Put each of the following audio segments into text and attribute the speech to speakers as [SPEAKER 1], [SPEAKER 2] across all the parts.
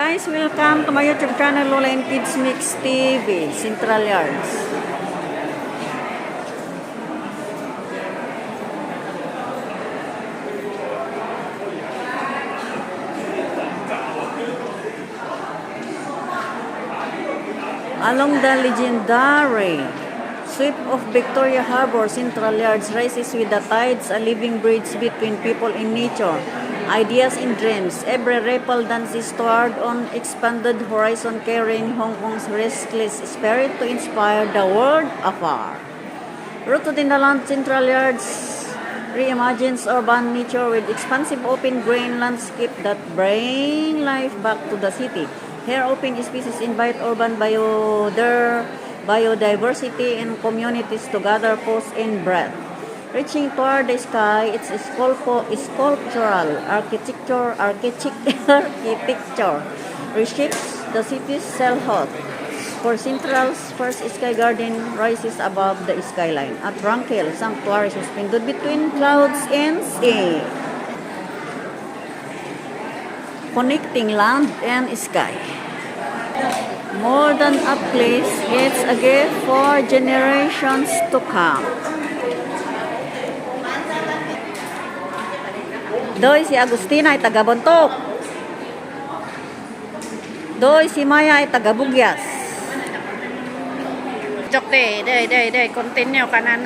[SPEAKER 1] guys, welcome to my YouTube channel Lola and Kids Mix TV, Central Yards. Along the legendary sweep of Victoria Harbor, Central Yards rises with the tides, a living bridge between people and nature. Ideas and dreams. Every ripple dances toward an expanded horizon, carrying Hong Kong's restless spirit to inspire the world afar. Rooted in the land, Central Yards reimagines urban nature with expansive open green landscape that bring life back to the city. Here, open species invite urban biodiversity and communities to gather pause and breath. Reaching toward the sky, its sculptural architecture reshapes the city's self-thought. For Central's first sky garden rises above the skyline, a tranquil sanctuary suspended between clouds and sea, connecting land and sky. More than a place, it's a gift for generations to come. Doy si Agustina ay taga-Bontok. Doy si Maya ay taga-Bugyas. Chokte, day, continue ka na.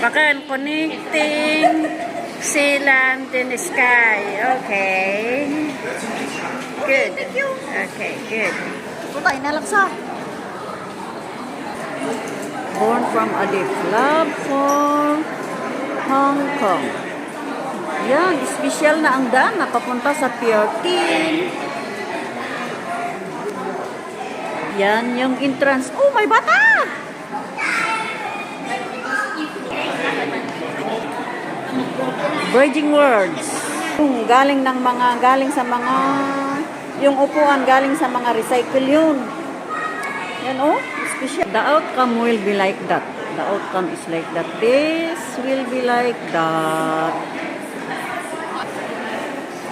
[SPEAKER 1] Bakan connecting sea, land, and sky. Okay. Good. Okay, good. Putay na laksa. Born from a deep love for Hong Kong. Yan, special na ang daan na papunta sa Pier 10. Yan yung entrance. Oh, may bata! Bridging words. Galing sa mga yung upuan galing sa mga recycle yun. Yan oh, special. The outcome will be like that. The outcome is like that. This will be like that.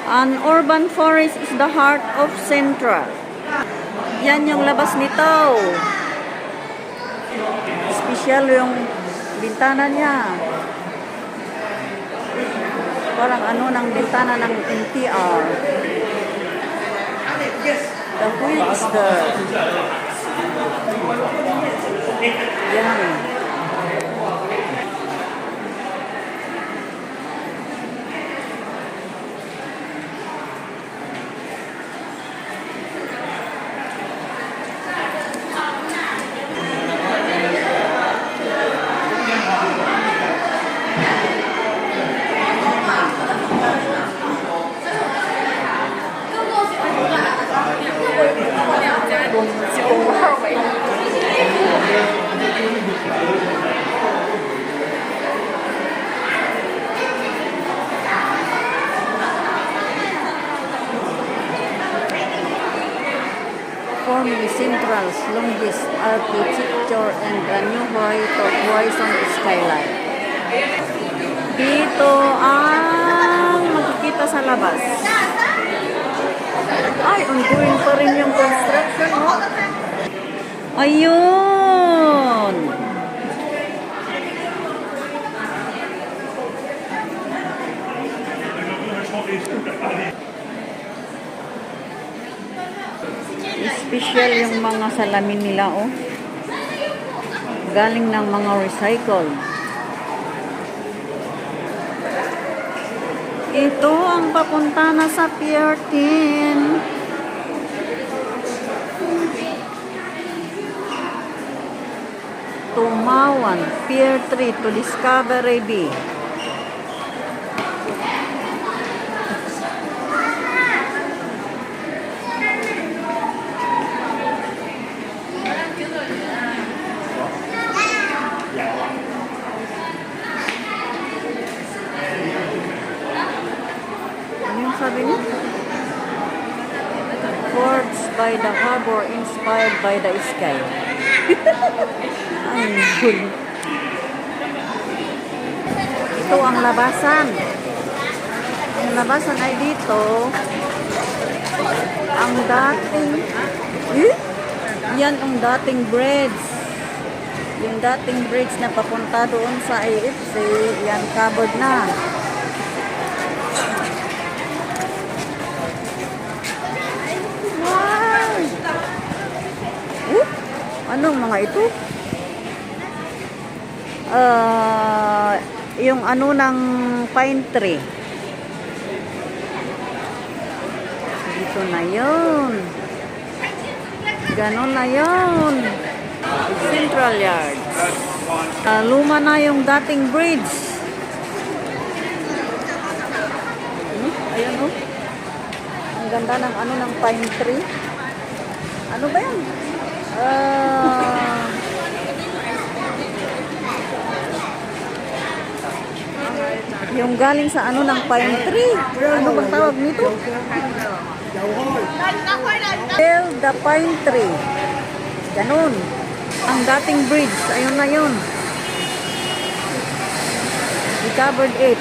[SPEAKER 1] An urban forest is the heart of Central. Yan yung labas nito. Special yung bintana niya. Parang ano ng bintana ng NTR. The wheel is there. Yan. Forming Central's longest architecture and a new horizon skyline. Dito ang makikita sa labas. Ay, ongoing pa rin yung construction. Oh. Ayun! Special yung mga salamin nila, oh. Galing ng mga recycle. Ito ang papunta na sa Pier 10. Tumawan, Pier 3 to Discovery Bay. Sabi niya? Words by the harbor inspired by the sky. Ang cool. Ito ang labasan. Ang labasan ay dito. ang dating, yan ang dating bridge. Yung dating bridge na papunta doon sa AFC, yan covered na. Wow! Anong mga ito? Yung ano ng pine tree. Dito na yun. Ganon na yun. Central Yards. Luma na yung dating bridge. Ayan oh. Ang ganda ng ano ng pine tree. Ano ba yan? Yung galing sa ano ng pine tree. Ano bang tawag nito? Tell the pine tree. Ganun. Ang dating bridge. Ayun na yun. We covered it.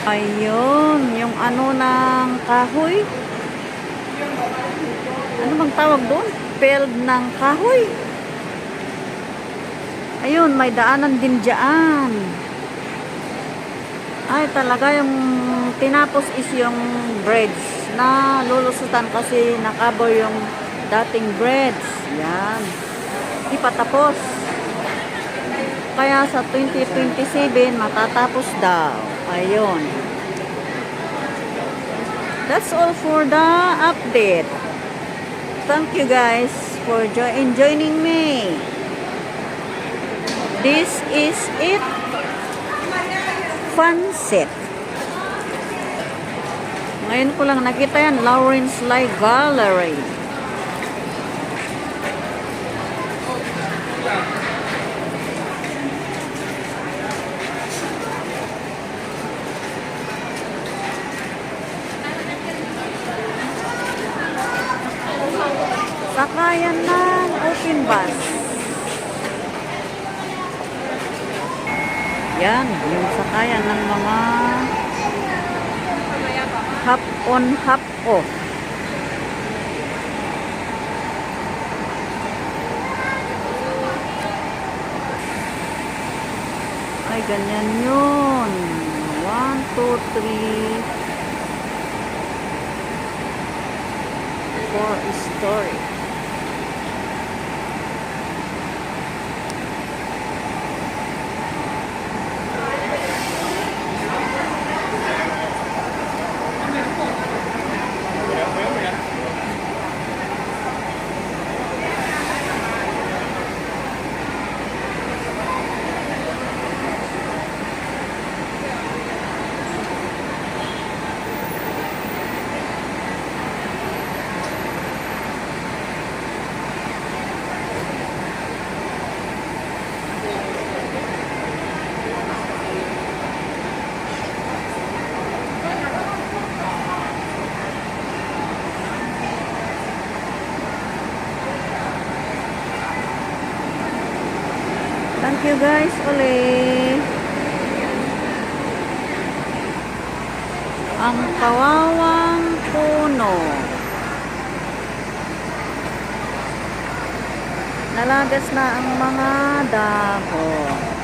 [SPEAKER 1] Ayun. Yung ano ng kahoy. Ano bang tawag doon? Field ng kahoy. Ayun. May daanan din dyan. Ay, talaga yung tinapos is yung bridge na lulusutan kasi nakabo yung dating bridge. Yan. Di pa tapos. Kaya sa 2027 matatapos daw. Ayun. That's all for the update. Thank you guys for joining me. This is it. Sunset. Ngayon ko lang nakita yan, Lawrence Lai Gallery. Sakayan ng open bus. Yan, yung sakayan ng mga hop on, hop off. Ay, ganyan yun. 1, 2, 3, 4 story. Thank you guys ulit. Ang kawawang puno. Nalagas na ang mga dahon.